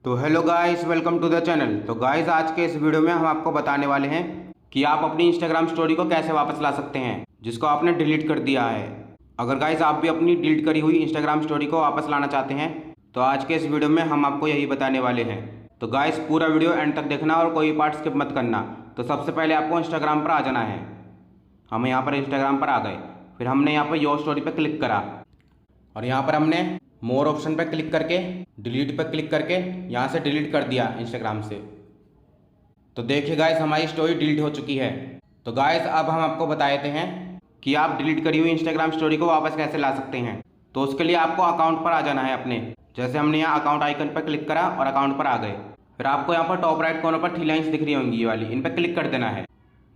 तो hello guys, welcome to the channel. तो guys, आज के इस वीडियो में हम आपको बताने वाले हैं कि आप अपनी इंस्टाग्राम स्टोरी को कैसे वापस ला सकते हैं जिसको आपने डिलीट कर दिया है। अगर गाइस आप भी अपनी डिलीट करी हुई इंस्टाग्राम स्टोरी को वापस लाना चाहते हैं तो आज के इस वीडियो में हम आपको यही बताने वाले हैं। तो गाइस पूरा वीडियो एंड तक देखना और कोई पार्ट स्किप मत करना। तो सबसे पहले आपको इंस्टाग्राम पर आ जाना है। हम यहाँ पर इंस्टाग्राम पर आ गए, फिर हमने यहाँ पर योर स्टोरी पर क्लिक करा और यहाँ पर हमने मोर ऑप्शन पर क्लिक करके डिलीट पर क्लिक करके यहाँ से डिलीट कर दिया इंस्टाग्राम से। तो देखिए गाइस, हमारी स्टोरी डिलीट हो चुकी है। तो गाइस अब हम आपको बता देते हैं कि आप डिलीट करी हुई इंस्टाग्राम स्टोरी को वापस कैसे ला सकते हैं। तो उसके लिए आपको अकाउंट पर आ जाना है अपने। जैसे हमने यहाँ अकाउंट आइकन पर क्लिक करा और अकाउंट पर आ गए, फिर आपको यहाँ पर टॉप राइट कॉर्नर पर 3 लाइन्स दिख रही होंगी, ये वाली, इन पर क्लिक कर देना है।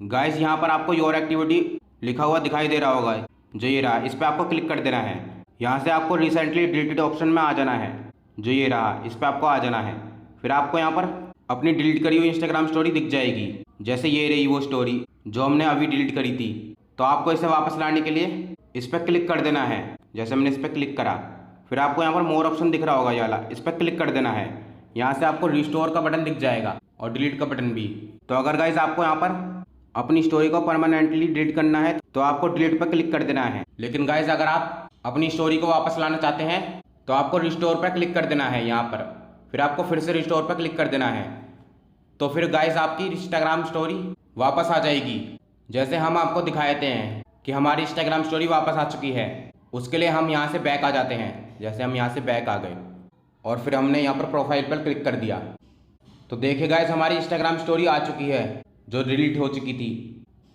गाइस यहाँ पर आपको योर एक्टिविटी लिखा हुआ दिखाई दे रहा होगा, जो ये रहा, इस पर आपको क्लिक कर देना है। यहाँ से आपको रिसेंटली डिलीटेड ऑप्शन में आ जाना है, जो ये रहा, इस पर आपको आ जाना है। फिर आपको यहाँ पर अपनी डिलीट करी हुई इंस्टाग्राम स्टोरी दिख जाएगी, जैसे ये रही वो स्टोरी जो हमने अभी डिलीट करी थी। तो आपको इसे वापस लाने के लिए इस पर क्लिक कर देना है। जैसे हमने इस पर क्लिक करा, फिर आपको यहाँ पर मोर ऑप्शन दिख रहा होगा ये वाला, इस पर क्लिक कर देना है। यहाँ से आपको रिस्टोर का बटन दिख जाएगा और डिलीट का बटन भी। तो अगर गाइस आपको यहाँ पर अपनी स्टोरी को परमानेंटली डिलीट करना है तो आपको डिलीट पर क्लिक कर देना है। लेकिन गाइस अगर आप अपनी स्टोरी को वापस लाना चाहते हैं तो आपको रिस्टोर पर क्लिक कर देना है यहाँ पर, फिर आपको फिर से रिस्टोर पर क्लिक कर देना है। तो फिर गाइस आपकी इंस्टाग्राम स्टोरी वापस आ जाएगी, जैसे हम आपको दिखाते हैं कि हमारी इंस्टाग्राम स्टोरी वापस आ चुकी है। उसके लिए हम यहाँ से बैक आ जाते हैं। जैसे हम यहाँ से बैक आ गए और फिर हमने यहाँ पर प्रोफाइल पर क्लिक कर दिया। तो देखिए गाइस, हमारी इंस्टाग्राम स्टोरी आ चुकी है जो डिलीट हो चुकी थी।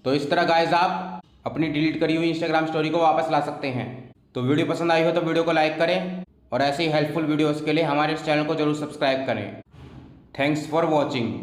तो इस तरह गाइस आप अपनी डिलीट करी हुई इंस्टाग्राम स्टोरी को वापस ला सकते हैं। तो वीडियो पसंद आई हो तो वीडियो को लाइक करें और ऐसे ही हेल्पफुल वीडियोस के लिए हमारे इस चैनल को जरूर सब्सक्राइब करें। Thanks for watching.